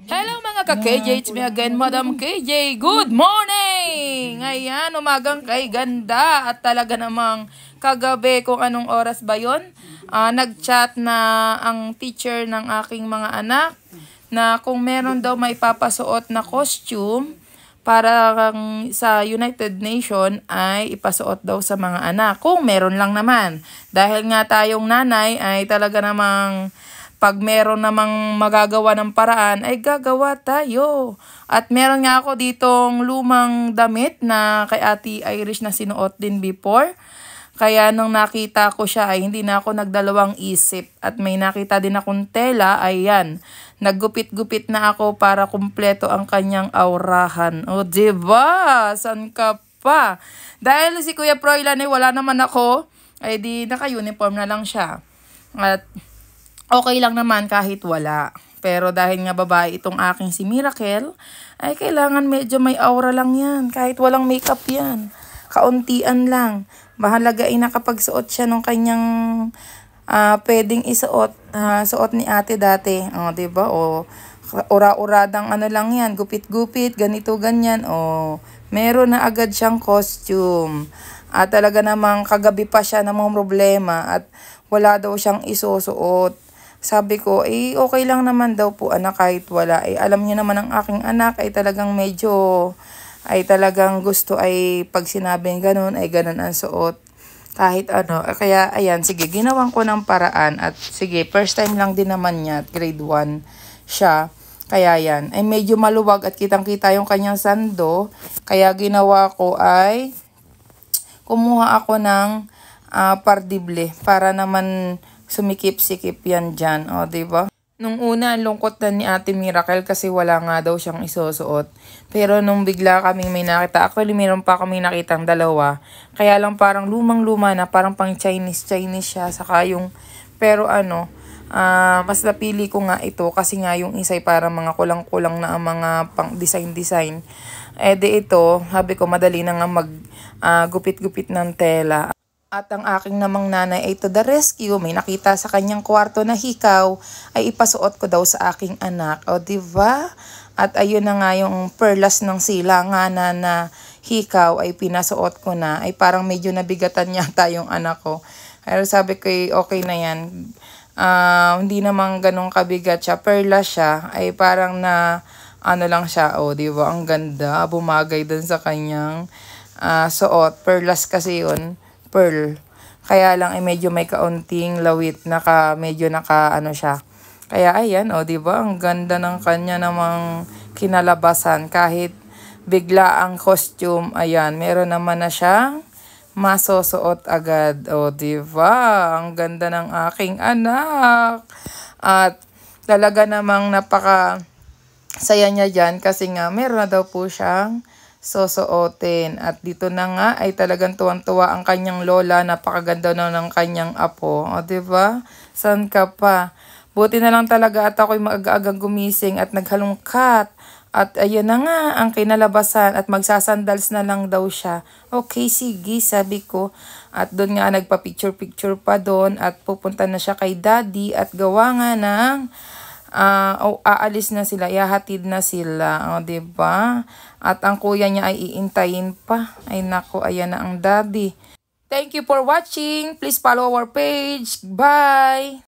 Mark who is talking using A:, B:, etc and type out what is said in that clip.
A: Hello mga ka-KJ, it's me again, Madam KJ. Good morning! Ayan, umagang kay ganda at talaga namang kagabi kung anong oras ba yun. Nag-chat na ang teacher ng aking mga anak na kung meron daw may papasuot na costume para sa United Nation ay ipasuot daw sa mga anak. Kung meron lang naman. Dahil nga tayong nanay ay talaga namang pag meron namang magagawa ng paraan, ay gagawa tayo. At meron nga ako ditong lumang damit na kay Ate Irish na sinuot din before. Kaya nung nakita ko siya ay hindi na ako nagdalawang isip. At may nakita din akong tela, ayan. Naggupit-gupit na ako para kumpleto ang kanyang aurahan. O diba? San ka pa? Dahil si Kuya Froilan ay wala naman ako, ay di naka-uniform na lang siya. At okay lang naman kahit wala. Pero dahil nga babae itong aking si Miracle, ay kailangan medyo may aura lang yan. Kahit walang makeup yan. Kauntian lang. Mahalaga ay nakapagsuot siya ng kanyang pwedeng isuot. Suot ni ate dati. O, diba? O, ura-uradang ano lang yan. Gupit-gupit, ganito, ganyan. O, meron na agad siyang costume. At talaga namang kagabi pa siya ng mga problema. At wala daw siyang isusuot. Sabi ko, okay lang naman daw po anak kahit wala. Alam niyo naman ang aking anak ay talagang medyo, ay talagang gusto ay pag sinabing ganun, ay ganun ang suot. Kahit ano. Kaya ayan, sige, ginawan ko ng paraan. At sige, first time lang din naman niya, grade 1 siya. Kaya yan, ay medyo maluwag at kitang-kita yung kanyang sando. Kaya ginawa ko ay, kumuha ako ng pardible para naman sumikip-sikip yan dyan. O, diba? Nung una, lungkot na ni Ate Miracle kasi wala nga daw siyang isusuot. Pero nung bigla kaming may nakita, actually meron pa kami nakitang dalawa. Kaya lang parang lumang-luma na, parang pang Chinese siya. Saka yung, pero ano, mas napili ko nga ito kasi nga yung isa'y parang mga kulang-kulang na ang mga pang design-design. Di ito, sabi ko madali na nga mag gupit-gupit ng tela. At ang aking namang nanay ay to the rescue. May nakita sa kanyang kwarto na hikaw, ay ipasuot ko daw sa aking anak. O, diba? At ayun na nga yung perlas ng silangan na hikaw ay pinasuot ko na. Ay parang medyo nabigatan yata yung anak ko. Pero sabi ko, okay na yan. Hindi naman ganun kabigat siya. Perlas siya. Ay parang na, ano lang siya. O, diba? Ang ganda. Bumagay dun sa kanyang suot. Perlas kasi yun. Pearl. Kaya lang ay medyo may kaunting lawit, medyo ano siya. Kaya ayan, o, di ba? Ang ganda ng kanya namang kinalabasan kahit bigla ang costume. Ayan, meron naman na siyang masusuot agad. O, di ba? Ang ganda ng aking anak. At talaga namang napaka saya niya dyan kasi nga meron na daw po siyang susuotin. At dito na nga ay talagang tuwang-tuwa ang kanyang lola. Napakaganda na ng kanyang apo. O, diba? San ka pa? Buti na lang talaga at ako'y maaga-agang gumising at naghalungkat. At ayun na nga ang kinalabasan at magsasandals na lang daw siya. Okay, sige, sabi ko. At doon nga nagpa-picture-picture pa doon at pupunta na siya kay daddy at gawa nga ng aalis na sila, ihahatid na sila, o, diba? At ang kuya niya ay iintayin pa. Ay nako, ayan na ang daddy. Thank you for watching. Please follow our page. Bye!